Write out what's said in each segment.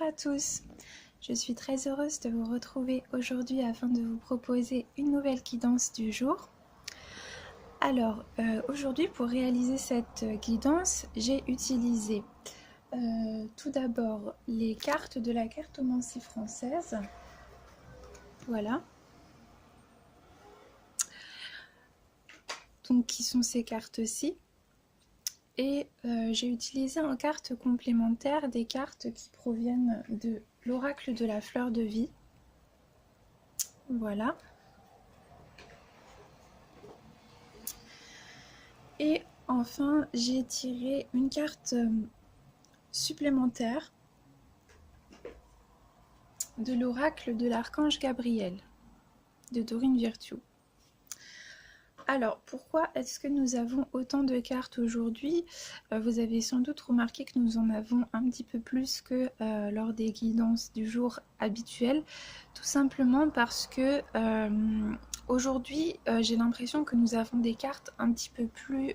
à tous, je suis très heureuse de vous retrouver aujourd'hui afin de vous proposer une nouvelle guidance du jour. Alors aujourd'hui pour réaliser cette guidance, j'ai utilisé tout d'abord les cartes de la cartomancie française. Voilà. Donc qui sont ces cartes-ci. Et j'ai utilisé en carte complémentaire des cartes qui proviennent de l'oracle de la fleur de vie. Voilà. Et enfin, j'ai tiré une carte supplémentaire de l'oracle de l'archange Gabriel, de Dorine Virtue. Alors, pourquoi est-ce que nous avons autant de cartes aujourd'hui? Vous avez sans doute remarqué que nous en avons un petit peu plus que lors des guidances du jour habituelles, tout simplement parce que aujourd'hui, j'ai l'impression que nous avons des cartes un petit peu plus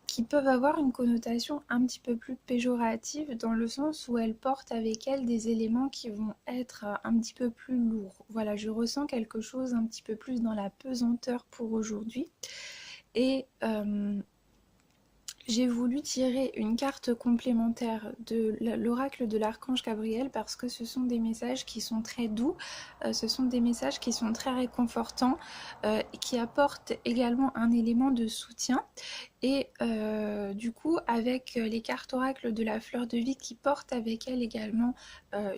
qui peuvent avoir une connotation un petit peu plus péjorative dans le sens où elles portent avec elles des éléments qui vont être un petit peu plus lourds. Voilà, je ressens quelque chose un petit peu plus dans la pesanteur pour aujourd'hui. Et j'ai voulu tirer une carte complémentaire de l'oracle de l'archange Gabriel parce que ce sont des messages qui sont très doux, ce sont des messages qui sont très réconfortants et qui apportent également un élément de soutien. Et du coup, avec les cartes oracles de la fleur de vie qui portent avec elles également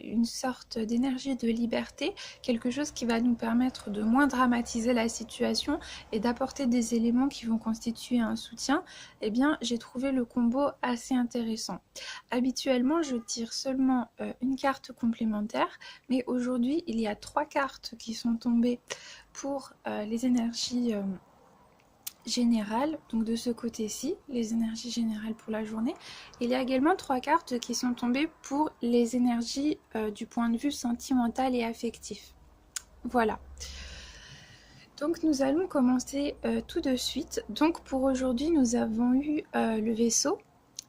une sorte d'énergie de liberté, quelque chose qui va nous permettre de moins dramatiser la situation et d'apporter des éléments qui vont constituer un soutien, eh bien j'ai trouvé le combo assez intéressant. Habituellement, je tire seulement une carte complémentaire, mais aujourd'hui, il y a 3 cartes qui sont tombées pour les énergies générales, donc de ce côté-ci, les énergies générales pour la journée. Il y a également 3 cartes qui sont tombées pour les énergies du point de vue sentimental et affectif. Voilà. Donc nous allons commencer tout de suite. Donc pour aujourd'hui, nous avons eu le vaisseau,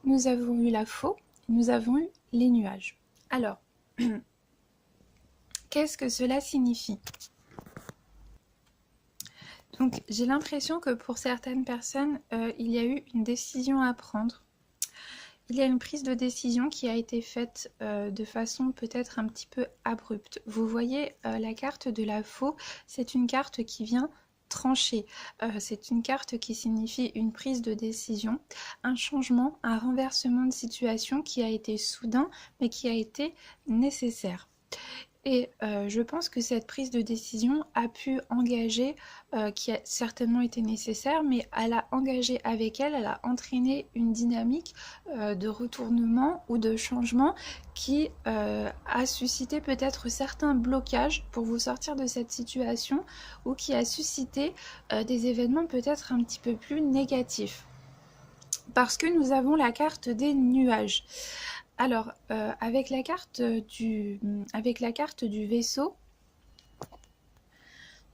nous avons eu la faux, nous avons eu les nuages. Alors, qu'est-ce que cela signifie ? Donc j'ai l'impression que pour certaines personnes, il y a eu une décision à prendre. Il y a une prise de décision qui a été faite de façon peut-être un petit peu abrupte. Vous voyez la carte de la faux, c'est une carte qui vient trancher. C'est une carte qui signifie une prise de décision, un changement, un renversement de situation qui a été soudain mais qui a été nécessaire. Et je pense que cette prise de décision a pu engager, qui a certainement été nécessaire, mais elle a engagé avec elle, elle a entraîné une dynamique de retournement ou de changement qui a suscité peut-être certains blocages pour vous sortir de cette situation ou qui a suscité des événements peut-être un petit peu plus négatifs. Parce que nous avons la carte des nuages. Alors, avec la carte du vaisseau,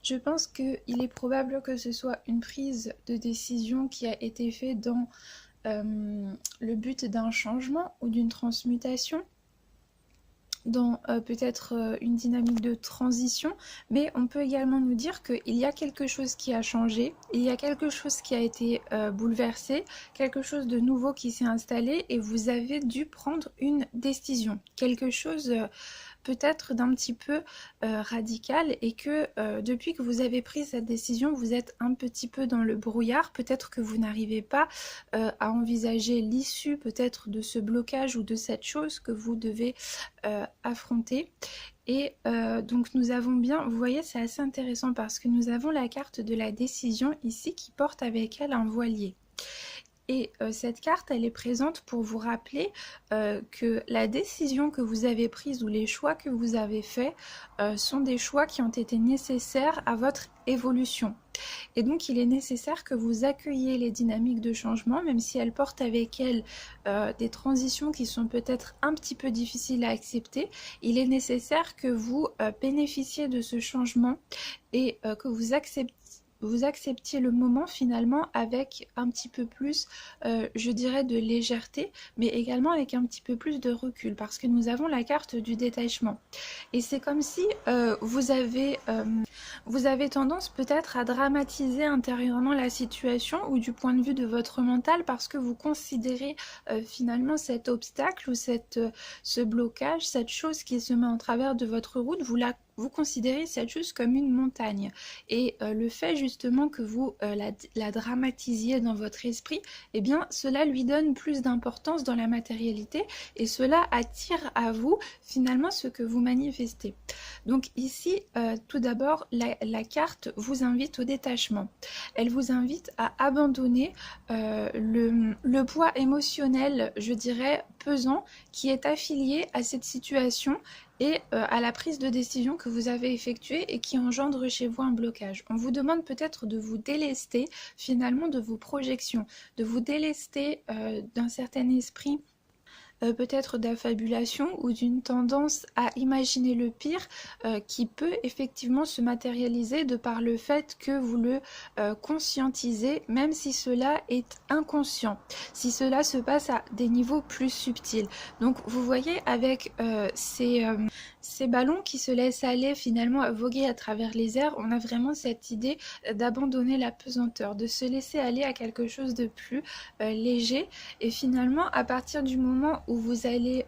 je pense qu'il est probable que ce soit une prise de décision qui a été faite dans le but d'un changement ou d'une transmutation, dans peut-être une dynamique de transition, mais on peut également nous dire qu'il y a quelque chose qui a changé, il y a quelque chose qui a été bouleversé, quelque chose de nouveau qui s'est installé et vous avez dû prendre une décision, quelque chose peut-être d'un petit peu radical et que depuis que vous avez pris cette décision, vous êtes un petit peu dans le brouillard, peut-être que vous n'arrivez pas à envisager l'issue peut-être de ce blocage ou de cette chose que vous devez affronter. Et donc nous avons bien, vous voyez c'est assez intéressant parce que nous avons la carte de la décision ici qui porte avec elle un voilier. Et cette carte, elle est présente pour vous rappeler que la décision que vous avez prise ou les choix que vous avez faits sont des choix qui ont été nécessaires à votre évolution. Et donc, il est nécessaire que vous accueilliez les dynamiques de changement, même si elles portent avec elles des transitions qui sont peut-être un petit peu difficiles à accepter. Il est nécessaire que vous bénéficiez de ce changement et que vous acceptiez vous acceptiez le moment finalement avec un petit peu plus, je dirais, de légèreté, mais également avec un petit peu plus de recul, parce que nous avons la carte du détachement. Et c'est comme si vous avez tendance peut-être à dramatiser intérieurement la situation ou du point de vue de votre mental parce que vous considérez finalement cet obstacle ou ce blocage, cette chose qui se met en travers de votre route, vous considérez cette chose comme une montagne. Et le fait justement que vous la dramatisiez dans votre esprit, eh bien cela lui donne plus d'importance dans la matérialité et cela attire à vous finalement ce que vous manifestez. Donc ici, tout d'abord, la carte vous invite au détachement. Elle vous invite à abandonner le poids émotionnel, je dirais, pesant qui est affilié à cette situation et à la prise de décision que vous avez effectuée et qui engendre chez vous un blocage. On vous demande peut-être de vous délester finalement de vos projections, de vous délester d'un certain esprit peut-être d'affabulation ou d'une tendance à imaginer le pire qui peut effectivement se matérialiser de par le fait que vous le conscientisez, même si cela est inconscient, si cela se passe à des niveaux plus subtils. Donc vous voyez avec ces ballons qui se laissent aller finalement voguer à travers les airs, on a vraiment cette idée d'abandonner la pesanteur, de se laisser aller à quelque chose de plus léger et finalement à partir du moment où vous allez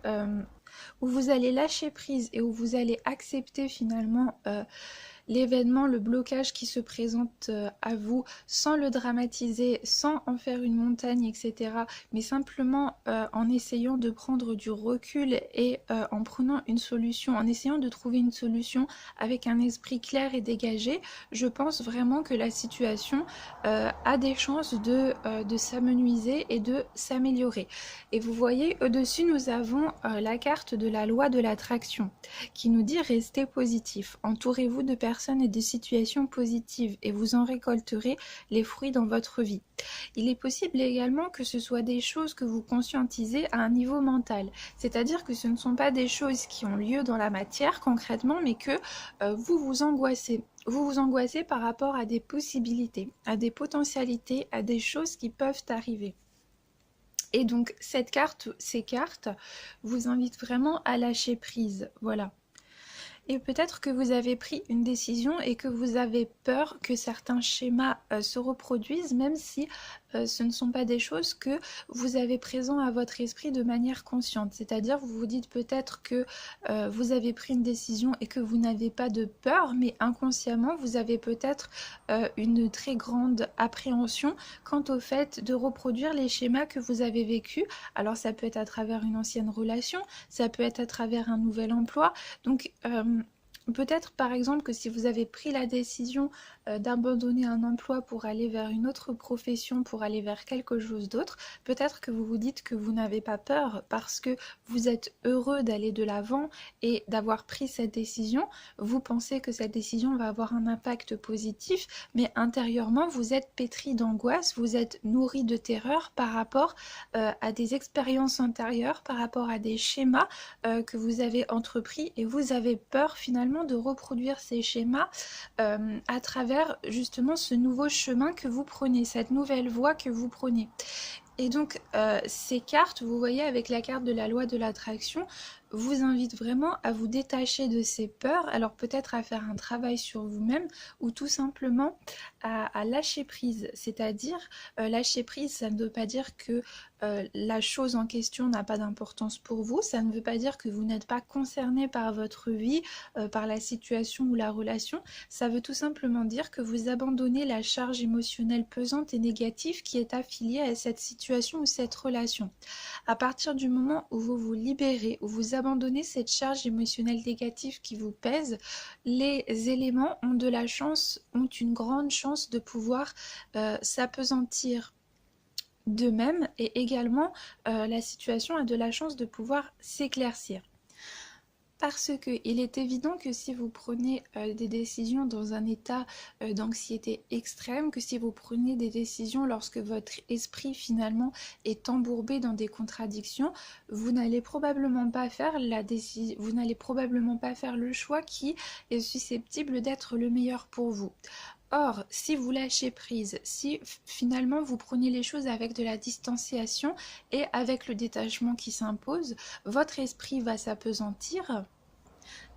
lâcher prise et où vous allez accepter finalement l'événement, le blocage qui se présente à vous sans le dramatiser, sans en faire une montagne, etc. Mais simplement en essayant de prendre du recul et en prenant une solution, en essayant de trouver une solution avec un esprit clair et dégagé, je pense vraiment que la situation a des chances de s'amenuiser et de s'améliorer. Et vous voyez, au-dessus, nous avons la carte de la loi de l'attraction qui nous dit restez positif, entourez-vous de personnes et de situations positives et vous en récolterez les fruits dans votre vie. Il est possible également que ce soit des choses que vous conscientisez à un niveau mental, c'est-à-dire que ce ne sont pas des choses qui ont lieu dans la matière concrètement, mais que vous vous angoissez. Vous vous angoissez par rapport à des possibilités, à des potentialités, à des choses qui peuvent arriver. Et donc ces cartes vous invitent vraiment à lâcher prise, voilà. Et peut-être que vous avez pris une décision et que vous avez peur que certains schémas se reproduisent, même si ce ne sont pas des choses que vous avez présent à votre esprit de manière consciente. C'est-à-dire, vous vous dites peut-être que vous avez pris une décision et que vous n'avez pas de peur, mais inconsciemment, vous avez peut-être une très grande appréhension quant au fait de reproduire les schémas que vous avez vécus. Alors, ça peut être à travers une ancienne relation, ça peut être à travers un nouvel emploi. Donc, peut-être par exemple que si vous avez pris la décision d'abandonner un emploi pour aller vers une autre profession, pour aller vers quelque chose d'autre, peut-être que vous vous dites que vous n'avez pas peur parce que vous êtes heureux d'aller de l'avant et d'avoir pris cette décision. Vous pensez que cette décision va avoir un impact positif, mais intérieurement vous êtes pétri d'angoisse, vous êtes nourri de terreur par rapport à des expériences antérieures, par rapport à des schémas que vous avez entrepris et vous avez peur finalement de reproduire ces schémas à travers justement ce nouveau chemin que vous prenez, cette nouvelle voie que vous prenez. Et donc ces cartes, vous voyez avec la carte de la loi de l'attraction, vous invitent vraiment à vous détacher de ces peurs, alors peut-être à faire un travail sur vous-même ou tout simplement à lâcher prise. C'est-à-dire, lâcher prise, ça ne veut pas dire que la chose en question n'a pas d'importance pour vous, ça ne veut pas dire que vous n'êtes pas concerné par votre vie, par la situation ou la relation, ça veut tout simplement dire que vous abandonnez la charge émotionnelle pesante et négative qui est affiliée à cette situation ou cette relation. À partir du moment où vous vous libérez, où vous abandonnez cette charge émotionnelle négative qui vous pèse, les éléments ont une grande chance de pouvoir s'appesantir d'eux-mêmes et également la situation a de la chance de pouvoir s'éclaircir. Parce qu'il est évident que si vous prenez des décisions dans un état d'anxiété extrême, que si vous prenez des décisions lorsque votre esprit finalement est embourbé dans des contradictions, vous n'allez probablement pas faire le choix qui est susceptible d'être le meilleur pour vous. Or, si vous lâchez prise, si finalement vous prenez les choses avec de la distanciation et avec le détachement qui s'impose, votre esprit va s'apesantir,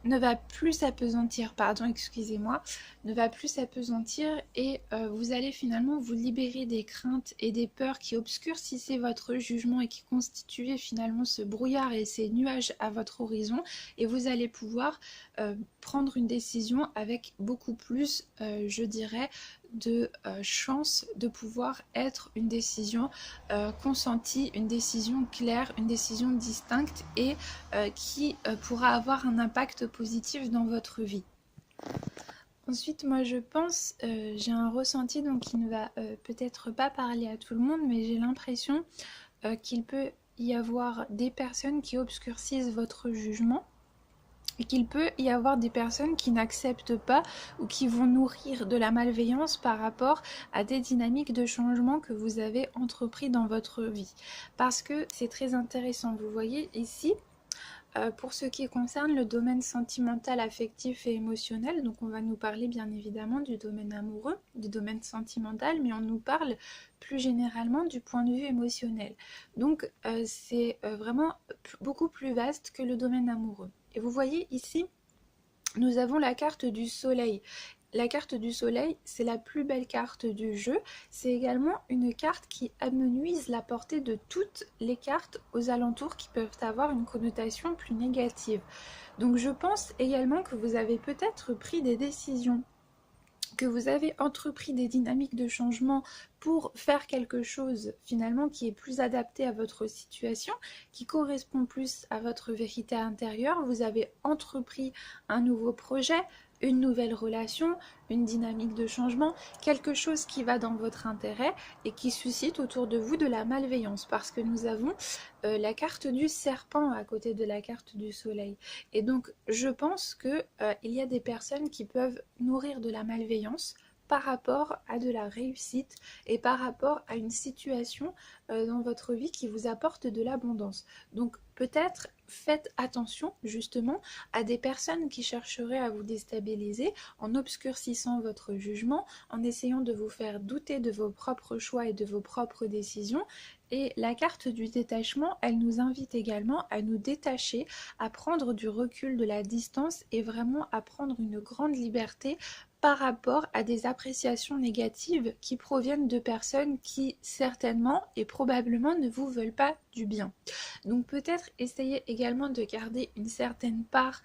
ne va plus s'apesantir, pardon, excusez-moi, ne va plus s'apesantir et vous allez finalement vous libérer des craintes et des peurs qui obscurcissaient votre jugement et qui constituaient finalement ce brouillard et ces nuages à votre horizon, et vous allez pouvoir prendre une décision avec beaucoup plus, je dirais, de chance de pouvoir être une décision consentie, une décision claire, une décision distincte et qui pourra avoir un impact positif dans votre vie. Ensuite, moi je pense, j'ai un ressenti donc qui ne va peut-être pas parler à tout le monde, mais j'ai l'impression qu'il peut y avoir des personnes qui obscurcissent votre jugement, et qu'il peut y avoir des personnes qui n'acceptent pas ou qui vont nourrir de la malveillance par rapport à des dynamiques de changement que vous avez entrepris dans votre vie. Parce que c'est très intéressant, vous voyez ici, pour ce qui concerne le domaine sentimental, affectif et émotionnel, donc on va nous parler bien évidemment du domaine amoureux, du domaine sentimental, mais on nous parle plus généralement du point de vue émotionnel. Donc c'est vraiment beaucoup plus vaste que le domaine amoureux. Et vous voyez ici, nous avons la carte du soleil. La carte du soleil, c'est la plus belle carte du jeu. C'est également une carte qui amenuise la portée de toutes les cartes aux alentours qui peuvent avoir une connotation plus négative. Donc je pense également que vous avez peut-être pris des décisions, que vous avez entrepris des dynamiques de changement pour faire quelque chose finalement qui est plus adapté à votre situation, qui correspond plus à votre vérité intérieure. Vous avez entrepris un nouveau projet, une nouvelle relation, une dynamique de changement, quelque chose qui va dans votre intérêt et qui suscite autour de vous de la malveillance, parce que nous avons la carte du serpent à côté de la carte du soleil. Et donc je pense que il y a des personnes qui peuvent nourrir de la malveillance par rapport à de la réussite et par rapport à une situation dans votre vie qui vous apporte de l'abondance. Donc peut-être faites attention justement à des personnes qui chercheraient à vous déstabiliser en obscurcissant votre jugement, en essayant de vous faire douter de vos propres choix et de vos propres décisions. Et la carte du détachement, elle nous invite également à nous détacher, à prendre du recul, de la distance et vraiment à prendre une grande liberté par rapport à des appréciations négatives qui proviennent de personnes qui certainement et probablement ne vous veulent pas du bien. Donc peut-être essayez également de garder une certaine part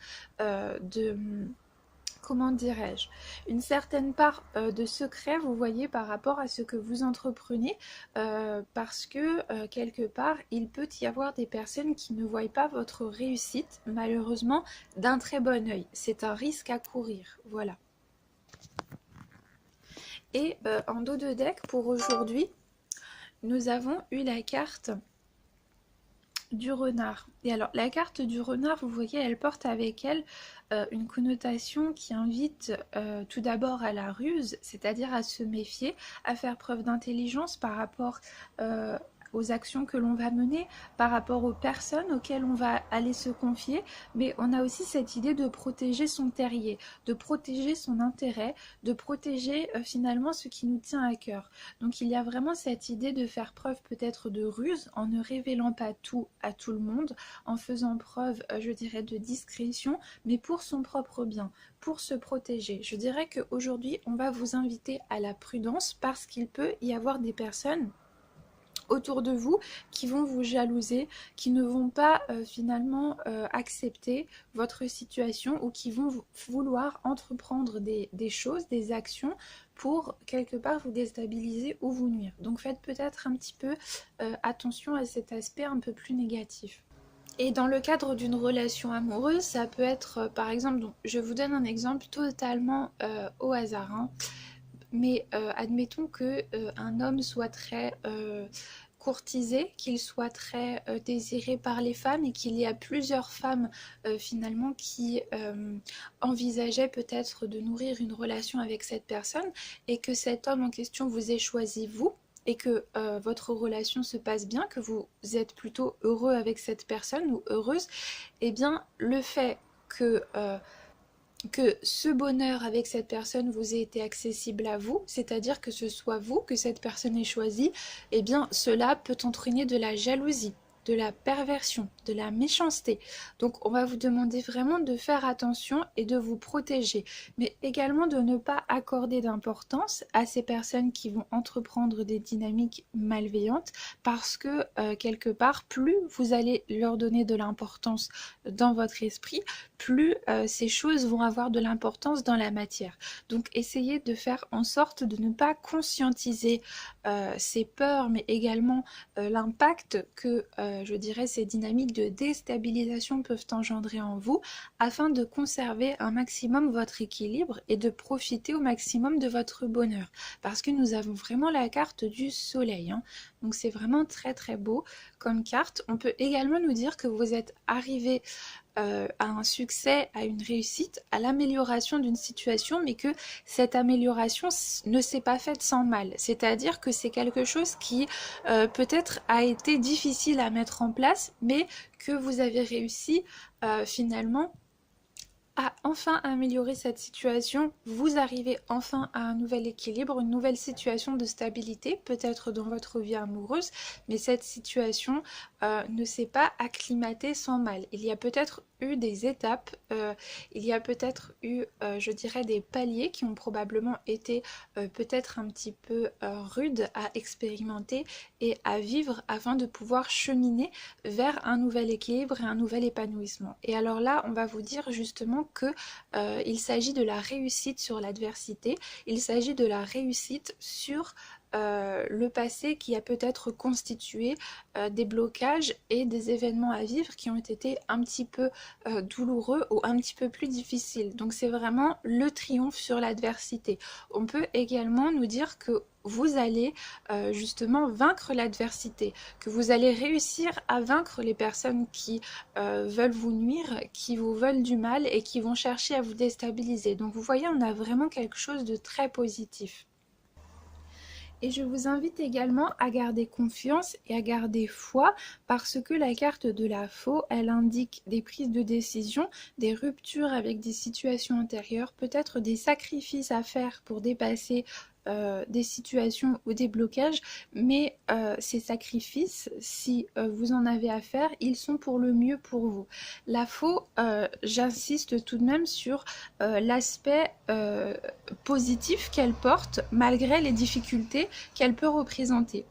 comment dirais-je, une certaine part de secret, vous voyez, par rapport à ce que vous entreprenez, parce que quelque part, il peut y avoir des personnes qui ne voient pas votre réussite, malheureusement, d'un très bon œil. C'est un risque à courir, voilà. Et en dos de deck, pour aujourd'hui, nous avons eu la carte du renard. Et alors la carte du renard, vous voyez, elle porte avec elle une connotation qui invite tout d'abord à la ruse, c'est-à-dire à se méfier, à faire preuve d'intelligence par rapport aux actions que l'on va mener, par rapport aux personnes auxquelles on va aller se confier, mais on a aussi cette idée de protéger son terrier, de protéger son intérêt, de protéger finalement ce qui nous tient à cœur. Donc il y a vraiment cette idée de faire preuve peut-être de ruse en ne révélant pas tout à tout le monde, en faisant preuve, je dirais, de discrétion, mais pour son propre bien, pour se protéger. Je dirais qu'aujourd'hui, on va vous inviter à la prudence parce qu'il peut y avoir des personnes autour de vous qui vont vous jalouser, qui ne vont pas finalement accepter votre situation ou qui vont vouloir entreprendre des choses, des actions pour quelque part vous déstabiliser ou vous nuire. Donc faites peut-être un petit peu attention à cet aspect un peu plus négatif. Et dans le cadre d'une relation amoureuse, ça peut être par exemple, donc, je vous donne un exemple totalement au hasard, hein. Mais admettons qu'un homme soit très courtisé, qu'il soit très désiré par les femmes et qu'il y a plusieurs femmes finalement qui envisageaient peut-être de nourrir une relation avec cette personne et que cet homme en question vous ait choisi vous et que votre relation se passe bien, que vous êtes plutôt heureux avec cette personne ou heureuse, eh bien le fait que que ce bonheur avec cette personne vous ait été accessible à vous, c'est-à-dire que ce soit vous, que cette personne ait choisi, eh bien cela peut entraîner de la jalousie, de la perversion, de la méchanceté. Donc on va vous demander vraiment de faire attention et de vous protéger, mais également de ne pas accorder d'importance à ces personnes qui vont entreprendre des dynamiques malveillantes, parce que quelque part, plus vous allez leur donner de l'importance dans votre esprit, plus ces choses vont avoir de l'importance dans la matière. Donc essayez de faire en sorte de ne pas conscientiser ces peurs, mais également l'impact que, je dirais, ces dynamiques de déstabilisation peuvent engendrer en vous, afin de conserver un maximum votre équilibre et de profiter au maximum de votre bonheur. Parce que nous avons vraiment la carte du soleil, hein. Donc c'est vraiment très très beau comme carte. On peut également nous dire que vous êtes arrivé à un succès, à une réussite, à l'amélioration d'une situation, mais que cette amélioration ne s'est pas faite sans mal. C'est-à-dire que c'est quelque chose qui peut-être a été difficile à mettre en place, mais que vous avez réussi finalement à enfin améliorer cette situation, vous arrivez enfin à un nouvel équilibre, une nouvelle situation de stabilité, peut-être dans votre vie amoureuse, mais cette situation ne s'est pas acclimatée sans mal. Il y a peut-être eu des étapes, il y a peut-être eu, je dirais, des paliers qui ont probablement été peut-être un petit peu rudes à expérimenter et à vivre afin de pouvoir cheminer vers un nouvel équilibre et un nouvel épanouissement. Et alors là, on va vous dire justement que il s'agit de la réussite sur l'adversité, il s'agit de la réussite sur le passé qui a peut-être constitué des blocages et des événements à vivre qui ont été un petit peu douloureux ou un petit peu plus difficiles. Donc c'est vraiment le triomphe sur l'adversité. On peut également nous dire que vous allez justement vaincre l'adversité, que vous allez réussir à vaincre les personnes qui veulent vous nuire, qui vous veulent du mal et qui vont chercher à vous déstabiliser. Donc vous voyez, on a vraiment quelque chose de très positif. Et je vous invite également à garder confiance et à garder foi, parce que la carte de la faux, elle indique des prises de décision, des ruptures avec des situations antérieures, peut-être des sacrifices à faire pour dépasser des situations ou des blocages, mais ces sacrifices, si vous en avez à faire, ils sont pour le mieux pour vous. La faux, j'insiste tout de même sur l'aspect positif qu'elle porte malgré les difficultés qu'elle peut représenter.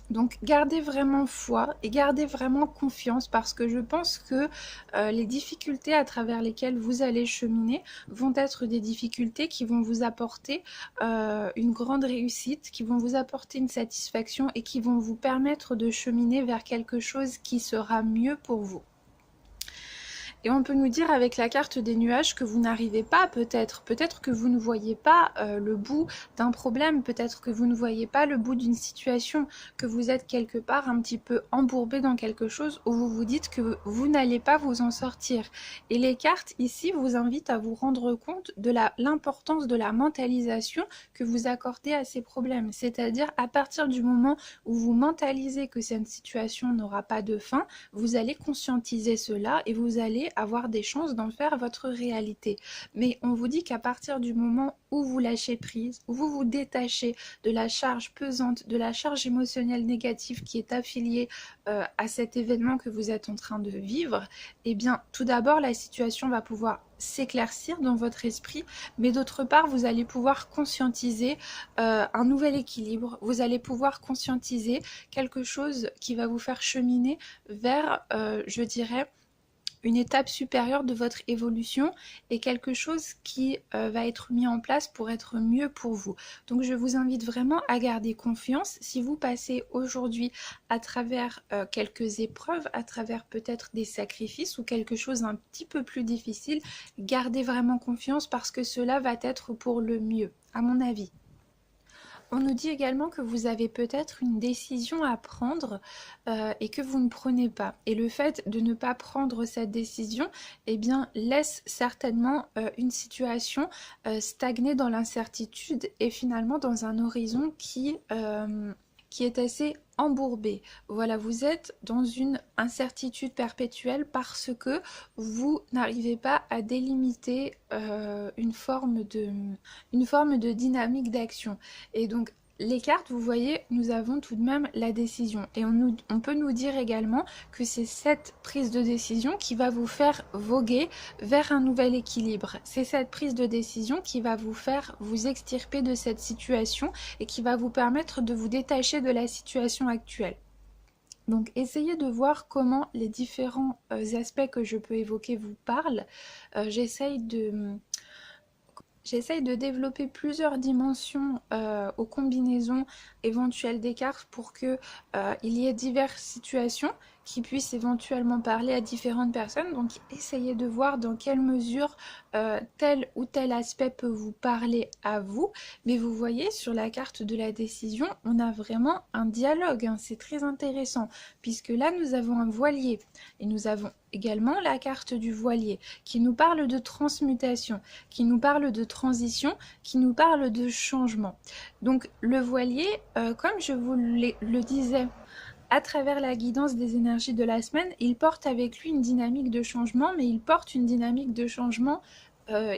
Donc gardez vraiment foi et gardez vraiment confiance, parce que je pense que les difficultés à travers lesquelles vous allez cheminer vont être des difficultés qui vont vous apporter une grande réussite, qui vont vous apporter une satisfaction et qui vont vous permettre de cheminer vers quelque chose qui sera mieux pour vous. Et on peut nous dire avec la carte des nuages que vous n'arrivez pas, peut-être que vous ne voyez pas le bout d'un problème, peut-être que vous ne voyez pas le bout d'une situation, que vous êtes quelque part un petit peu embourbé dans quelque chose où vous vous dites que vous n'allez pas vous en sortir. Et les cartes ici vous invitent à vous rendre compte de l'importance de la mentalisation que vous accordez à ces problèmes. C'est-à-dire à partir du moment où vous mentalisez que cette situation n'aura pas de fin, vous allez conscientiser cela et vous allez avoir des chances d'en faire votre réalité. Mais on vous dit qu'à partir du moment où vous lâchez prise, où vous vous détachez de la charge pesante, de la charge émotionnelle négative qui est affiliée à cet événement que vous êtes en train de vivre, eh bien tout d'abord la situation va pouvoir s'éclaircir dans votre esprit, mais d'autre part vous allez pouvoir conscientiser un nouvel équilibre, vous allez pouvoir conscientiser quelque chose qui va vous faire cheminer vers, je dirais, une étape supérieure de votre évolution et quelque chose qui va être mis en place pour être mieux pour vous. Donc je vous invite vraiment à garder confiance. Si vous passez aujourd'hui à travers quelques épreuves, à travers peut-être des sacrifices ou quelque chose d'un petit peu plus difficile, gardez vraiment confiance, parce que cela va être pour le mieux, à mon avis. On nous dit également que vous avez peut-être une décision à prendre et que vous ne prenez pas. Et le fait de ne pas prendre cette décision, eh bien, laisse certainement une situation stagner dans l'incertitude et finalement dans un horizon qui est assez embourbée. Voilà, vous êtes dans une incertitude perpétuelle parce que vous n'arrivez pas à délimiter une forme de dynamique d'action. Et donc, les cartes, vous voyez, nous avons tout de même la décision. Et on peut nous dire également que c'est cette prise de décision qui va vous faire voguer vers un nouvel équilibre. C'est cette prise de décision qui va vous faire vous extirper de cette situation et qui va vous permettre de vous détacher de la situation actuelle. Donc essayez de voir comment les différents aspects que je peux évoquer vous parlent. J'essaye de développer plusieurs dimensions aux combinaisons éventuelles des cartes pour que il y ait diverses situations qui puissent éventuellement parler à différentes personnes. Donc essayez de voir dans quelle mesure tel ou tel aspect peut vous parler à vous. Mais vous voyez, sur la carte de la décision, on a vraiment un dialogue, hein. C'est très intéressant, puisque là nous avons un voilier et nous avons également la carte du voilier qui nous parle de transmutation, qui nous parle de transition, qui nous parle de changement. Donc le voilier, comme je vous le disais, à travers la guidance des énergies de la semaine, il porte avec lui une dynamique de changement, mais il porte une dynamique de changement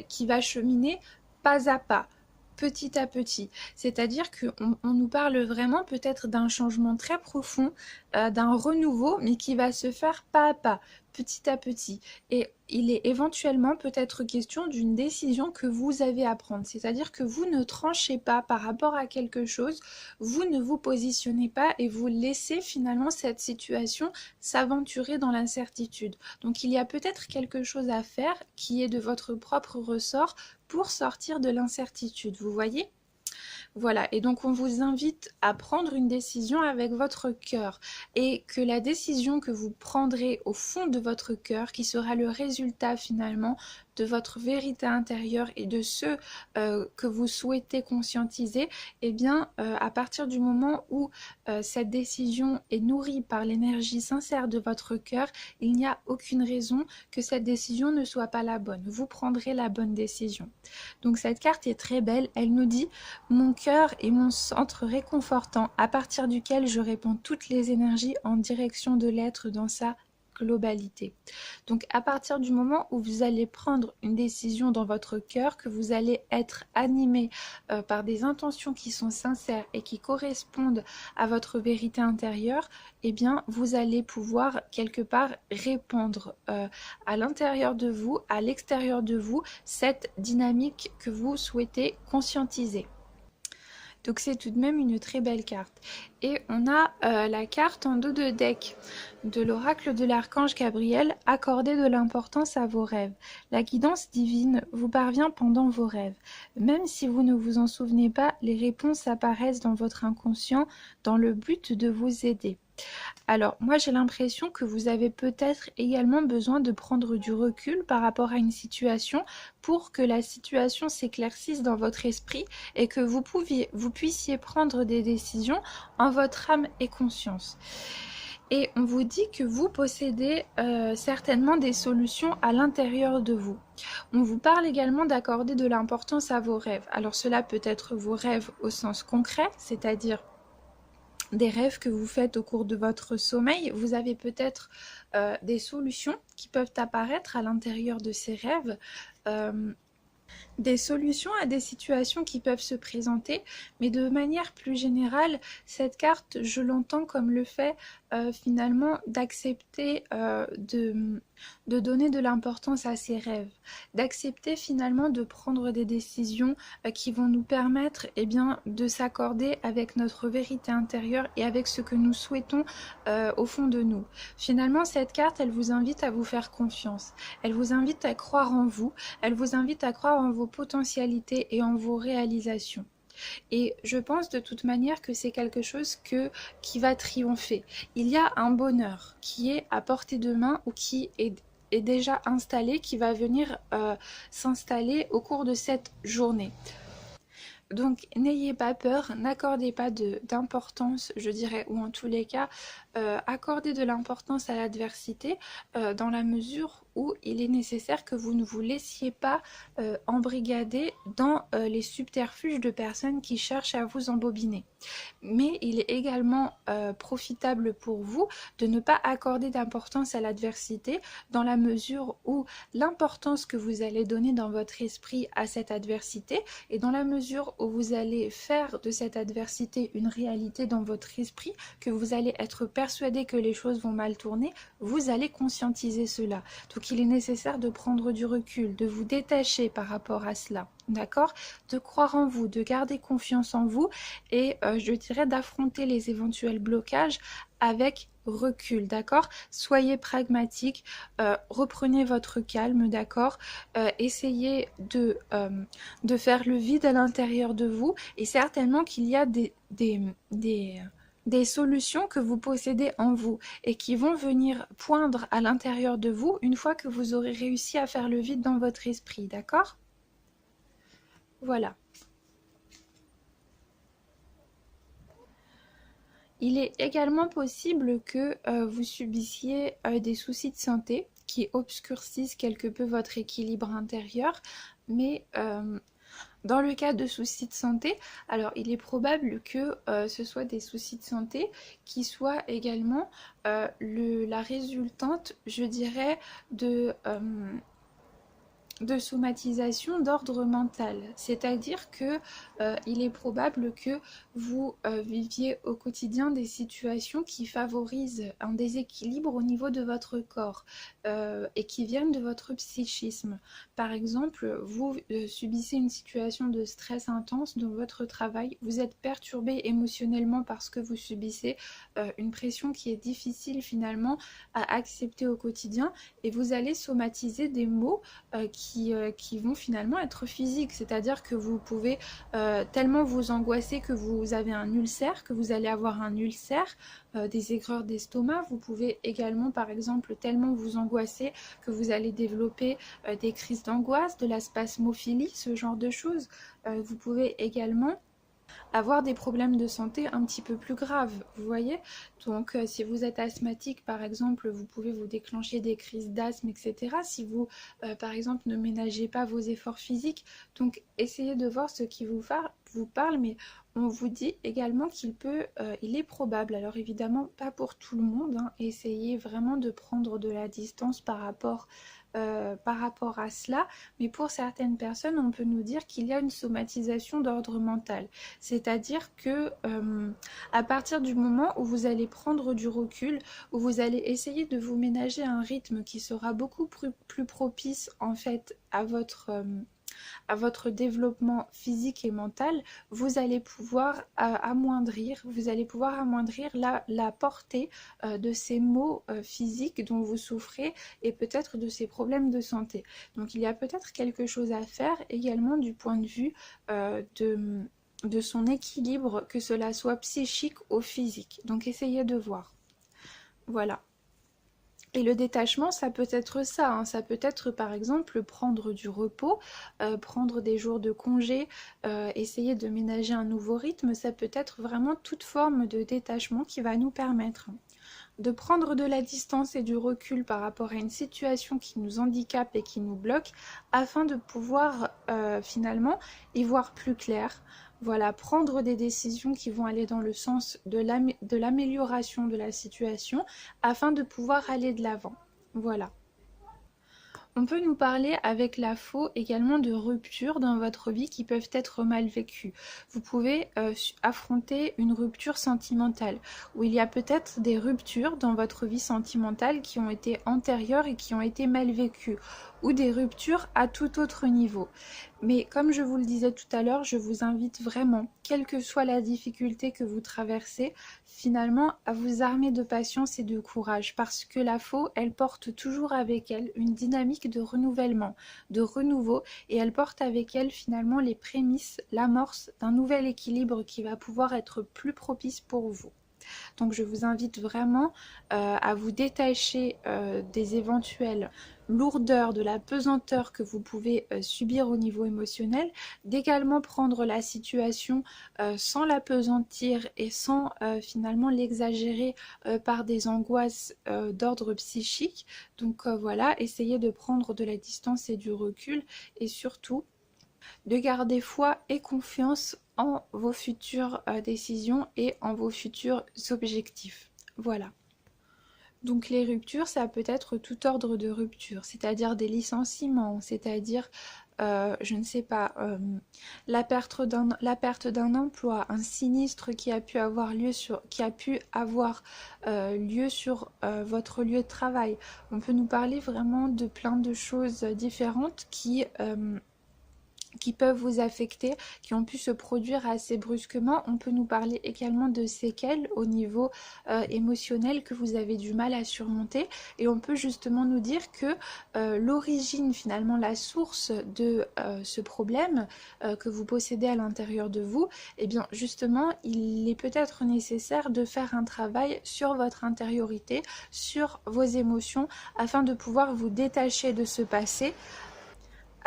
qui va cheminer pas à pas, petit à petit. C'est-à-dire qu'on nous parle vraiment peut-être d'un changement très profond, d'un renouveau, mais qui va se faire pas à pas, petit à petit. Et il est éventuellement peut-être question d'une décision que vous avez à prendre. C'est-à-dire que vous ne tranchez pas par rapport à quelque chose, vous ne vous positionnez pas et vous laissez finalement cette situation s'aventurer dans l'incertitude. Donc il y a peut-être quelque chose à faire qui est de votre propre ressort pour sortir de l'incertitude, vous voyez ? Voilà, et donc on vous invite à prendre une décision avec votre cœur et que la décision que vous prendrez au fond de votre cœur, qui sera le résultat finalement de votre vérité intérieure et de ce que vous souhaitez conscientiser, eh bien à partir du moment où cette décision est nourrie par l'énergie sincère de votre cœur, il n'y a aucune raison que cette décision ne soit pas la bonne. Vous prendrez la bonne décision. Donc cette carte est très belle, elle nous dit « Mon cœur est mon centre réconfortant à partir duquel je répands toutes les énergies en direction de l'être dans sa globalité. » Donc à partir du moment où vous allez prendre une décision dans votre cœur, que vous allez être animé par des intentions qui sont sincères et qui correspondent à votre vérité intérieure, eh bien vous allez pouvoir quelque part répandre à l'intérieur de vous, à l'extérieur de vous, cette dynamique que vous souhaitez conscientiser. Donc c'est tout de même une très belle carte. Et on a la carte en dos de deck de l'oracle de l'archange Gabriel, accordez de l'importance à vos rêves. La guidance divine vous parvient pendant vos rêves. Même si vous ne vous en souvenez pas, les réponses apparaissent dans votre inconscient dans le but de vous aider. Alors, moi j'ai l'impression que vous avez peut-être également besoin de prendre du recul par rapport à une situation pour que la situation s'éclaircisse dans votre esprit et que vous puissiez prendre des décisions en votre âme et conscience. Et on vous dit que vous possédez certainement des solutions à l'intérieur de vous. On vous parle également d'accorder de l'importance à vos rêves. Alors cela peut être vos rêves au sens concret, c'est-à-dire des rêves que vous faites au cours de votre sommeil. Vous avez peut-être des solutions qui peuvent apparaître à l'intérieur de ces rêves, des solutions à des situations qui peuvent se présenter, mais de manière plus générale, cette carte, je l'entends comme le fait finalement d'accepter de donner de l'importance à ses rêves, d'accepter finalement de prendre des décisions qui vont nous permettre de s'accorder avec notre vérité intérieure et avec ce que nous souhaitons au fond de nous. Finalement, cette carte, elle vous invite à vous faire confiance, elle vous invite à croire en vous, elle vous invite à croire en vos potentialités et en vos réalisations. Et je pense de toute manière que c'est quelque chose qui va triompher. Il y a un bonheur qui est à portée de main ou qui est déjà installé, qui va venir s'installer au cours de cette journée. Donc n'ayez pas peur, n'accordez pas d'importance, je dirais, ou en tous les cas, accordez de l'importance à l'adversité dans la mesure où il est nécessaire que vous ne vous laissiez pas embrigader dans les subterfuges de personnes qui cherchent à vous embobiner. Mais il est également profitable pour vous de ne pas accorder d'importance à l'adversité, dans la mesure où l'importance que vous allez donner dans votre esprit à cette adversité, et dans la mesure où vous allez faire de cette adversité une réalité dans votre esprit, que vous allez être persuadé que les choses vont mal tourner, vous allez conscientiser cela. Donc il est nécessaire de prendre du recul, de vous détacher par rapport à cela, d'accord? De croire en vous, de garder confiance en vous, et je dirais d'affronter les éventuels blocages avec recul, d'accord? Soyez pragmatique, reprenez votre calme, d'accord? Essayez de faire le vide à l'intérieur de vous, et certainement qu'il y a des solutions que vous possédez en vous et qui vont venir poindre à l'intérieur de vous une fois que vous aurez réussi à faire le vide dans votre esprit, d'accord? Voilà. Il est également possible que vous subissiez des soucis de santé qui obscurcissent quelque peu votre équilibre intérieur, mais dans le cas de soucis de santé, alors il est probable que ce soit des soucis de santé qui soient également la résultante, je dirais, de somatisation d'ordre mental, c'est-à-dire que il est probable que vous viviez au quotidien des situations qui favorisent un déséquilibre au niveau de votre corps et qui viennent de votre psychisme. Par exemple, vous subissez une situation de stress intense dans votre travail, vous êtes perturbé émotionnellement parce que vous subissez une pression qui est difficile finalement à accepter au quotidien, et vous allez somatiser des maux qui vont finalement être physiques, c'est-à-dire que vous pouvez tellement vous angoisser que vous avez un ulcère, que vous allez avoir un ulcère, des aigreurs d'estomac. Vous pouvez également, par exemple, tellement vous angoisser que vous allez développer des crises d'angoisse, de la spasmophilie, ce genre de choses. Vous pouvez également avoir des problèmes de santé un petit peu plus graves, vous voyez. Donc si vous êtes asthmatique par exemple, vous pouvez vous déclencher des crises d'asthme, etc. Si vous par exemple ne ménagez pas vos efforts physiques. Donc essayez de voir ce qui vous parle, mais on vous dit également il est probable, alors évidemment pas pour tout le monde, hein, essayez vraiment de prendre de la distance par rapport à cela, mais pour certaines personnes, on peut nous dire qu'il y a une somatisation d'ordre mental. C'est-à-dire que à partir du moment où vous allez prendre du recul, où vous allez essayer de vous ménager un rythme qui sera beaucoup plus propice en fait à votre développement physique et mental, vous allez pouvoir amoindrir la portée de ces maux physiques dont vous souffrez et peut-être de ces problèmes de santé. Donc il y a peut-être quelque chose à faire également du point de vue de son équilibre, que cela soit psychique ou physique. Donc essayez de voir. Voilà. Et le détachement, ça peut être ça, hein. Ça peut être par exemple prendre du repos, prendre des jours de congé, essayer de ménager un nouveau rythme. Ça peut être vraiment toute forme de détachement qui va nous permettre de prendre de la distance et du recul par rapport à une situation qui nous handicape et qui nous bloque, afin de pouvoir finalement y voir plus clair. Voilà, prendre des décisions qui vont aller dans le sens de l'amélioration de la situation afin de pouvoir aller de l'avant. Voilà. On peut nous parler avec la faux également de ruptures dans votre vie qui peuvent être mal vécues. Vous pouvez affronter une rupture sentimentale, où il y a peut-être des ruptures dans votre vie sentimentale qui ont été antérieures et qui ont été mal vécues, ou des ruptures à tout autre niveau. Mais comme je vous le disais tout à l'heure, je vous invite vraiment, quelle que soit la difficulté que vous traversez, finalement à vous armer de patience et de courage, parce que la faux, elle porte toujours avec elle une dynamique de renouvellement, de renouveau, et elle porte avec elle finalement les prémices, l'amorce d'un nouvel équilibre qui va pouvoir être plus propice pour vous. Donc je vous invite vraiment à vous détacher des éventuelles lourdeurs, de la pesanteur que vous pouvez subir au niveau émotionnel, d'également prendre la situation sans l'apesantir et sans finalement l'exagérer par des angoisses d'ordre psychique. Donc voilà, essayez de prendre de la distance et du recul et surtout de garder foi et confiance en vos futures décisions et en vos futurs objectifs. Voilà. Donc les ruptures, ça peut être tout ordre de rupture, c'est-à-dire des licenciements, c'est-à-dire, je ne sais pas, la perte d'un emploi, un sinistre qui a pu avoir lieu sur votre lieu de travail. On peut nous parler vraiment de plein de choses différentes qui peuvent vous affecter, qui ont pu se produire assez brusquement. On peut nous parler également de séquelles au niveau émotionnel que vous avez du mal à surmonter, et on peut justement nous dire que l'origine, finalement la source de ce problème que vous possédez à l'intérieur de vous, eh bien justement il est peut-être nécessaire de faire un travail sur votre intériorité, sur vos émotions, afin de pouvoir vous détacher de ce passé,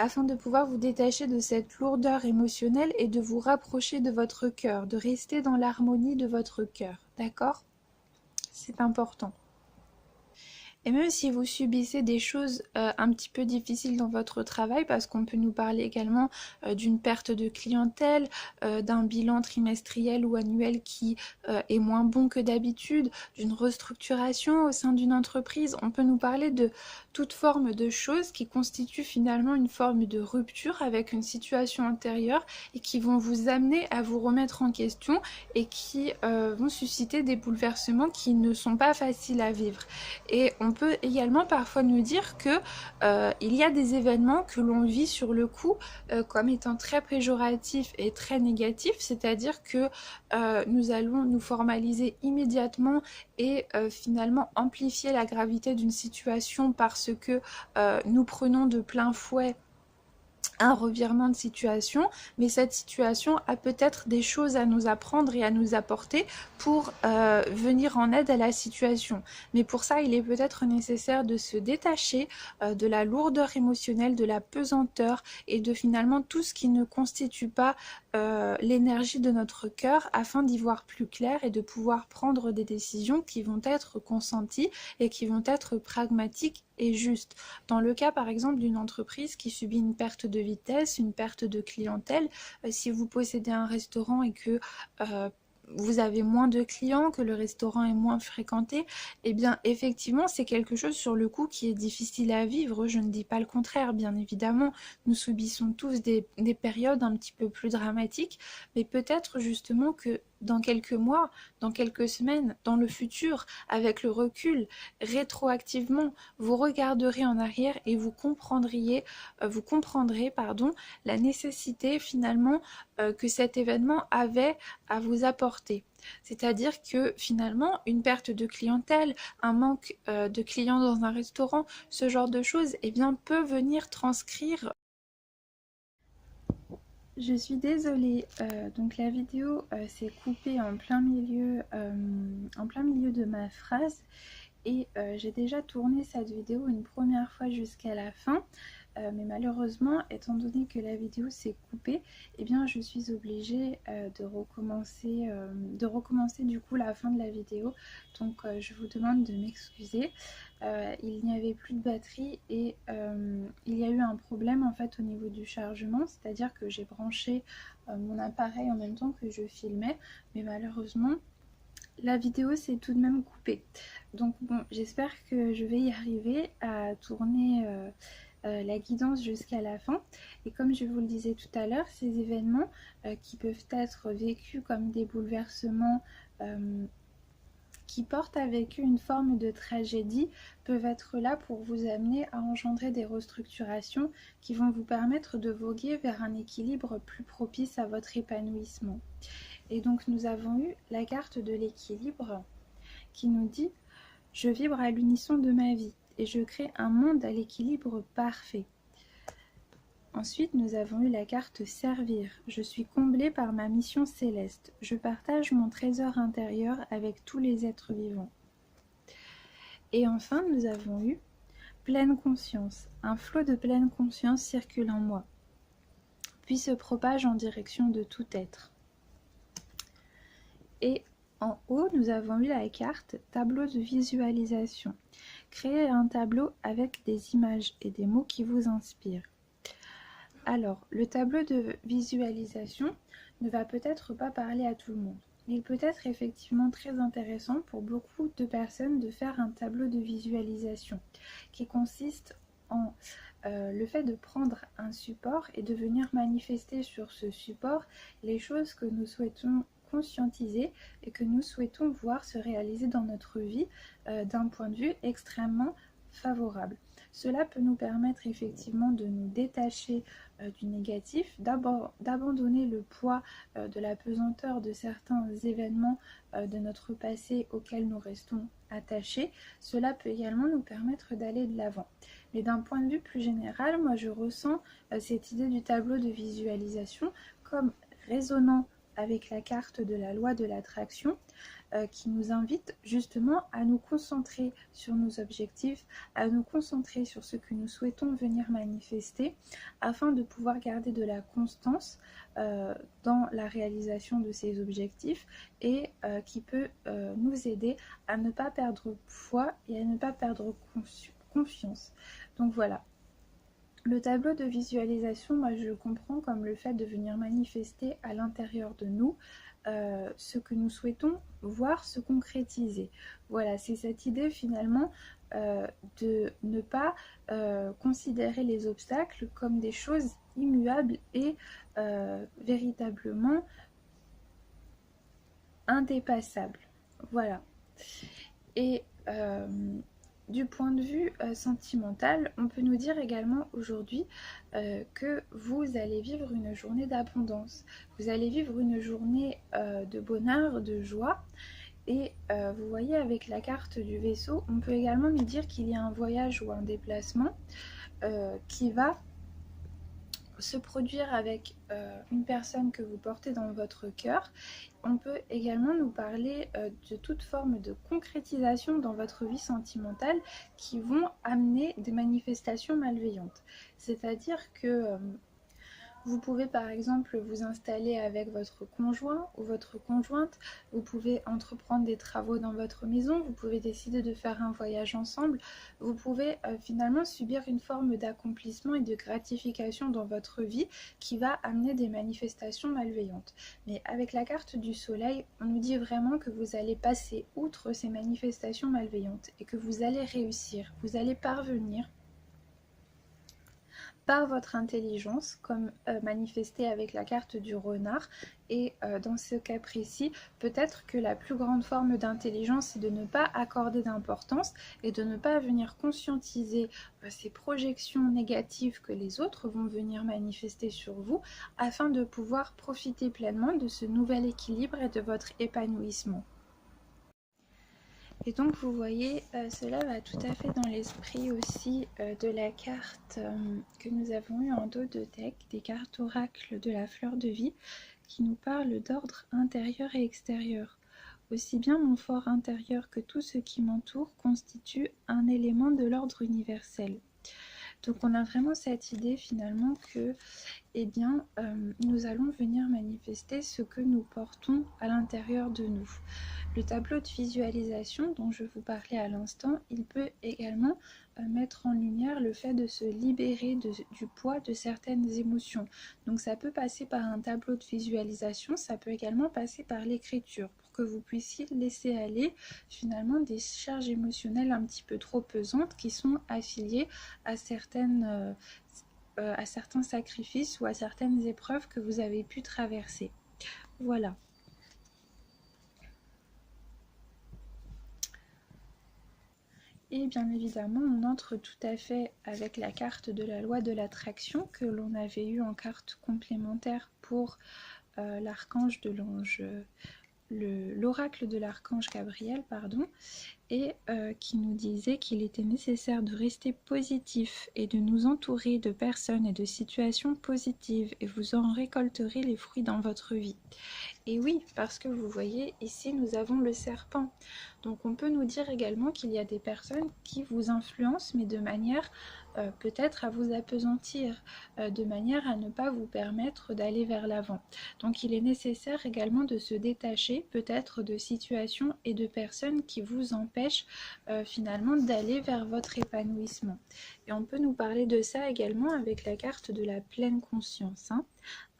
afin de pouvoir vous détacher de cette lourdeur émotionnelle et de vous rapprocher de votre cœur, de rester dans l'harmonie de votre cœur, d'accord? C'est important. Et même si vous subissez des choses un petit peu difficiles dans votre travail, parce qu'on peut nous parler également d'une perte de clientèle, d'un bilan trimestriel ou annuel qui est moins bon que d'habitude, d'une restructuration au sein d'une entreprise, on peut nous parler de toute forme de choses qui constituent finalement une forme de rupture avec une situation intérieure et qui vont vous amener à vous remettre en question et qui vont susciter des bouleversements qui ne sont pas faciles à vivre. Et on peut également parfois nous dire que il y a des événements que l'on vit sur le coup comme étant très péjoratifs et très négatifs, c'est-à-dire que nous allons nous formaliser immédiatement et finalement amplifier la gravité d'une situation parce que nous prenons de plein fouet un revirement de situation, mais cette situation a peut-être des choses à nous apprendre et à nous apporter pour venir en aide à la situation. Mais pour ça, il est peut-être nécessaire de se détacher de la lourdeur émotionnelle, de la pesanteur et de finalement tout ce qui ne constitue pas l'énergie de notre cœur, afin d'y voir plus clair et de pouvoir prendre des décisions qui vont être consenties et qui vont être pragmatiques et justes. Dans le cas par exemple d'une entreprise qui subit une perte de vitesse, une perte de clientèle, si vous possédez un restaurant et que vous avez moins de clients, que le restaurant est moins fréquenté, eh bien effectivement c'est quelque chose sur le coup qui est difficile à vivre. Je ne dis pas le contraire, bien évidemment, nous subissons tous des périodes un petit peu plus dramatiques, mais peut-être justement que dans quelques mois, dans quelques semaines, dans le futur, avec le recul, rétroactivement, vous regarderez en arrière et vous comprendrez la nécessité finalement que cet événement avait à vous apporter. C'est-à-dire que finalement, une perte de clientèle, un manque de clients dans un restaurant, ce genre de choses, eh bien, peut venir transcrire. Je suis désolée, donc la vidéo s'est coupée en plein milieu de ma phrase, et j'ai déjà tourné cette vidéo une première fois jusqu'à la fin, mais malheureusement, étant donné que la vidéo s'est coupée, eh bien je suis obligée de recommencer du coup la fin de la vidéo. Donc je vous demande de m'excuser. Il n'y avait plus de batterie et il y a eu un problème en fait au niveau du chargement, c'est-à-dire que j'ai branché mon appareil en même temps que je filmais, mais malheureusement la vidéo s'est tout de même coupée. Donc bon, j'espère que je vais y arriver à tourner la guidance jusqu'à la fin. Et comme je vous le disais tout à l'heure, ces événements qui peuvent être vécus comme des bouleversements qui portent avec eux une forme de tragédie, peuvent être là pour vous amener à engendrer des restructurations qui vont vous permettre de voguer vers un équilibre plus propice à votre épanouissement. Et donc nous avons eu la carte de l'équilibre qui nous dit « Je vibre à l'unisson de ma vie et je crée un monde à l'équilibre parfait ». Ensuite, nous avons eu la carte Servir. Je suis comblée par ma mission céleste. Je partage mon trésor intérieur avec tous les êtres vivants. Et enfin, nous avons eu Pleine conscience. Un flot de pleine conscience circule en moi, puis se propage en direction de tout être. Et en haut, nous avons eu la carte Tableau de visualisation. Créez un tableau avec des images et des mots qui vous inspirent. Alors, le tableau de visualisation ne va peut-être pas parler à tout le monde. Il peut être effectivement très intéressant pour beaucoup de personnes de faire un tableau de visualisation qui consiste en le fait de prendre un support et de venir manifester sur ce support les choses que nous souhaitons conscientiser et que nous souhaitons voir se réaliser dans notre vie d'un point de vue extrêmement favorable. Cela peut nous permettre effectivement de nous détacher du négatif, d'abandonner le poids de la pesanteur de certains événements de notre passé auxquels nous restons attachés. Cela peut également nous permettre d'aller de l'avant. Mais d'un point de vue plus général, moi je ressens cette idée du tableau de visualisation comme résonnant avec la carte de la loi de l'attraction qui nous invite justement à nous concentrer sur nos objectifs, à nous concentrer sur ce que nous souhaitons venir manifester afin de pouvoir garder de la constance dans la réalisation de ces objectifs et qui peut nous aider à ne pas perdre foi et à ne pas perdre confiance. Donc voilà. Le tableau de visualisation, moi je le comprends comme le fait de venir manifester à l'intérieur de nous ce que nous souhaitons voir se concrétiser. Voilà, c'est cette idée finalement de ne pas considérer les obstacles comme des choses immuables et véritablement indépassables. Voilà. Et du point de vue sentimental, on peut nous dire également aujourd'hui que vous allez vivre une journée d'abondance. Vous allez vivre une journée de bonheur, de joie. Et vous voyez avec la carte du vaisseau, on peut également nous dire qu'il y a un voyage ou un déplacement qui va se produire avec une personne que vous portez dans votre cœur. On peut également nous parler de toute forme de concrétisation dans votre vie sentimentale qui vont amener des manifestations malveillantes. C'est-à-dire que vous pouvez par exemple vous installer avec votre conjoint ou votre conjointe, vous pouvez entreprendre des travaux dans votre maison, vous pouvez décider de faire un voyage ensemble, vous pouvez finalement subir une forme d'accomplissement et de gratification dans votre vie qui va amener des manifestations malveillantes. Mais avec la carte du soleil, on nous dit vraiment que vous allez passer outre ces manifestations malveillantes et que vous allez réussir, vous allez parvenir par votre intelligence, comme manifesté avec la carte du renard. Et dans ce cas précis, peut-être que la plus grande forme d'intelligence, c'est de ne pas accorder d'importance et de ne pas venir conscientiser ces projections négatives que les autres vont venir manifester sur vous, afin de pouvoir profiter pleinement de ce nouvel équilibre et de votre épanouissement. Et donc vous voyez, cela va tout à fait dans l'esprit aussi de la carte que nous avons eue en dos de deck, des cartes oracles de la fleur de vie, qui nous parlent d'ordre intérieur et extérieur. Aussi bien mon fort intérieur que tout ce qui m'entoure constitue un élément de l'ordre universel. Donc on a vraiment cette idée finalement que eh bien, nous allons venir manifester ce que nous portons à l'intérieur de nous. Le tableau de visualisation dont je vous parlais à l'instant, il peut également mettre en lumière le fait de se libérer du poids de certaines émotions. Donc ça peut passer par un tableau de visualisation, ça peut également passer par l'écriture pour que vous puissiez laisser aller finalement des charges émotionnelles un petit peu trop pesantes qui sont affiliées à certains sacrifices ou à certaines épreuves que vous avez pu traverser. Voilà. Et bien évidemment, on entre tout à fait avec la carte de la loi de l'attraction que l'on avait eue en carte complémentaire pour l'archange de l'ange, l'oracle de l'archange Gabriel, pardon. et qui nous disait qu'il était nécessaire de rester positif et de nous entourer de personnes et de situations positives et vous en récolterez les fruits dans votre vie. Et oui, parce que vous voyez, ici nous avons le serpent. Donc on peut nous dire également qu'il y a des personnes qui vous influencent, mais de manière peut-être à vous appesantir, de manière à ne pas vous permettre d'aller vers l'avant. Donc il est nécessaire également de se détacher peut-être de situations et de personnes qui vous empêchent finalement d'aller vers votre épanouissement. Et on peut nous parler de ça également avec la carte de la pleine conscience.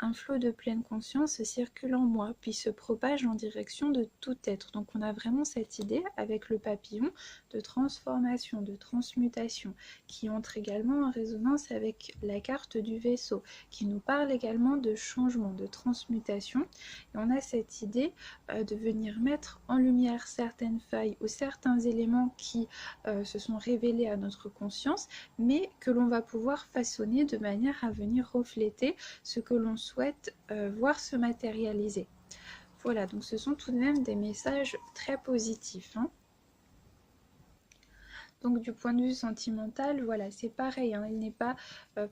Un flot de pleine conscience circule en moi, puis se propage en direction de tout être. Donc on a vraiment cette idée avec le papillon de transformation, de transmutation, qui entre également en résonance avec la carte du vaisseau, qui nous parle également de changement, de transmutation. Et on a cette idée de venir mettre en lumière certaines failles ou certains éléments qui se sont révélés à notre conscience, mais que l'on va pouvoir façonner de manière à venir refléter ce que l'on souhaite voir se matérialiser. Voilà, donc ce sont tout de même des messages très positifs. Donc du point de vue sentimental, voilà, c'est pareil. Il n'est pas,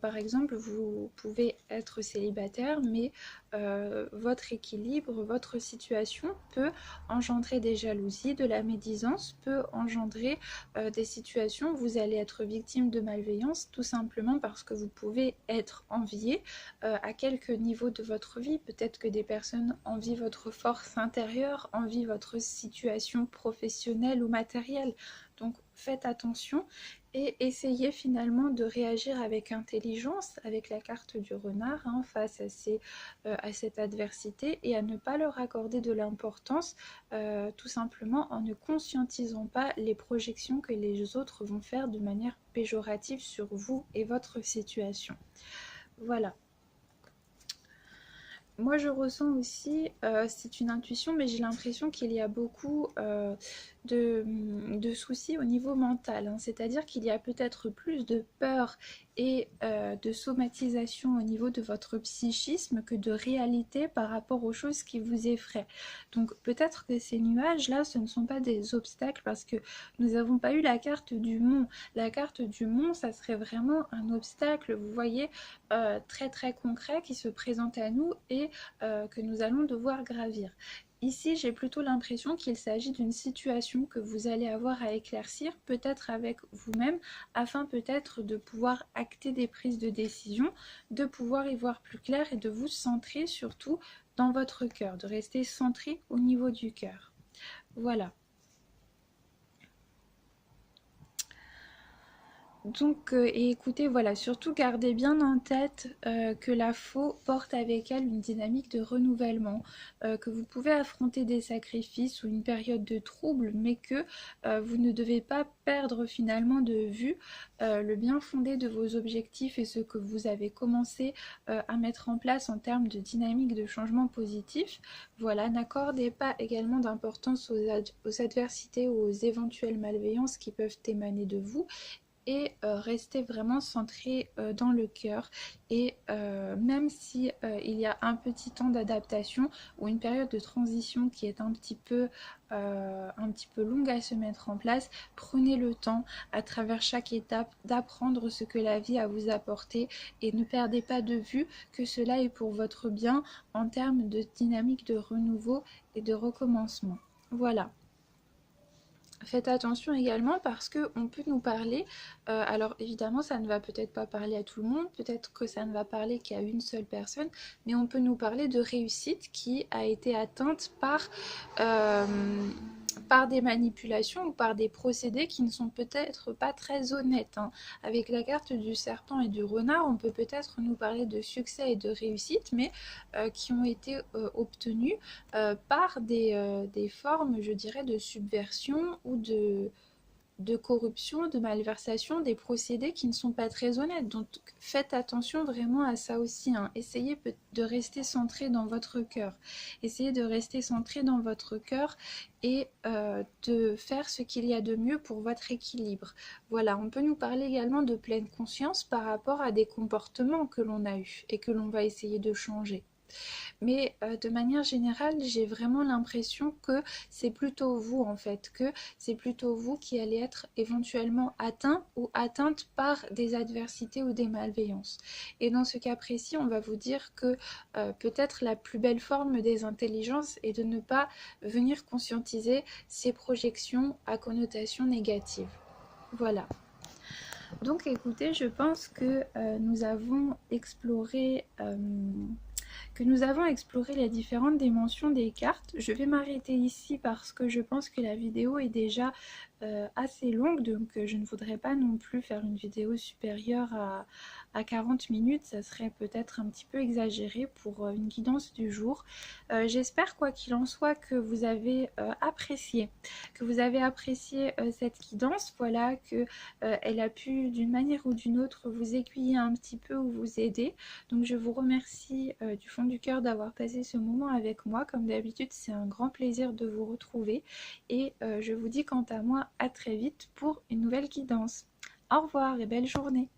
par exemple, vous pouvez être célibataire, mais votre équilibre, votre situation peut engendrer des jalousies, de la médisance, peut engendrer des situations où vous allez être victime de malveillance, tout simplement parce que vous pouvez être envié à quelques niveaux de votre vie. Peut-être que des personnes envient votre force intérieure, envient votre situation professionnelle ou matérielle. Donc faites attention et essayez finalement de réagir avec intelligence, avec la carte du renard, face à cette adversité et à ne pas leur accorder de l'importance, tout simplement en ne conscientisant pas les projections que les autres vont faire de manière péjorative sur vous et votre situation. Voilà. Moi je ressens aussi, c'est une intuition, mais j'ai l'impression qu'il y a beaucoup de soucis au niveau mental, c'est-à-dire qu'il y a peut-être plus de peur et de somatisation au niveau de votre psychisme que de réalité par rapport aux choses qui vous effraient. Donc peut-être que ces nuages-là, ce ne sont pas des obstacles parce que nous n'avons pas eu la carte du mont. La carte du mont, ça serait vraiment un obstacle, vous voyez, très très concret qui se présente à nous et que nous allons devoir gravir. Ici, j'ai plutôt l'impression qu'il s'agit d'une situation que vous allez avoir à éclaircir, peut-être avec vous-même, afin peut-être de pouvoir acter des prises de décision, de pouvoir y voir plus clair et de vous centrer surtout dans votre cœur, de rester centré au niveau du cœur. Voilà. Donc, et écoutez, voilà, surtout gardez bien en tête que la faux porte avec elle une dynamique de renouvellement, que vous pouvez affronter des sacrifices ou une période de trouble, mais que vous ne devez pas perdre finalement de vue le bien fondé de vos objectifs et ce que vous avez commencé à mettre en place en termes de dynamique de changement positif. Voilà, n'accordez pas également d'importance aux adversités ou aux éventuelles malveillances qui peuvent émaner de vous, et rester vraiment centré dans le cœur. Et même si il y a un petit temps d'adaptation ou une période de transition qui est un petit peu longue à se mettre en place, prenez le temps à travers chaque étape d'apprendre ce que la vie a à vous apporter et ne perdez pas de vue que cela est pour votre bien en termes de dynamique de renouveau et de recommencement. Voilà. Faites attention également parce qu'on peut nous parler, alors évidemment ça ne va peut-être pas parler à tout le monde, peut-être que ça ne va parler qu'à une seule personne, mais on peut nous parler de réussite qui a été atteinte euh, par des manipulations ou par des procédés qui ne sont peut-être pas très honnêtes. Avec la carte du serpent et du renard, on peut peut-être nous parler de succès et de réussite, mais qui ont été obtenus par des formes, je dirais, de subversion ou de corruption, de malversation, des procédés qui ne sont pas très honnêtes. Donc faites attention vraiment à ça aussi. Essayez de rester centré dans votre cœur. Essayez de rester centré dans votre cœur et de faire ce qu'il y a de mieux pour votre équilibre. Voilà, on peut nous parler également de pleine conscience par rapport à des comportements que l'on a eus et que l'on va essayer de changer. Mais de manière générale, j'ai vraiment l'impression que c'est plutôt vous en fait, que c'est plutôt vous qui allez être éventuellement atteint ou atteinte par des adversités ou des malveillances. Et dans ce cas précis, on va vous dire que peut-être la plus belle forme des intelligences est de ne pas venir conscientiser ces projections à connotation négative. Voilà. Donc écoutez, je pense que nous avons exploré les différentes dimensions des cartes. Je vais m'arrêter ici parce que je pense que la vidéo est déjà assez longue, donc je ne voudrais pas non plus faire une vidéo supérieure à 40 minutes, ça serait peut-être un petit peu exagéré pour une guidance du jour. J'espère quoi qu'il en soit que vous avez apprécié, cette guidance, voilà, que elle a pu d'une manière ou d'une autre vous aiguiller un petit peu ou vous aider. Donc je vous remercie du fond du cœur d'avoir passé ce moment avec moi. Comme d'habitude, c'est un grand plaisir de vous retrouver et je vous dis quant à moi à très vite pour une nouvelle guidance. Au revoir et belle journée.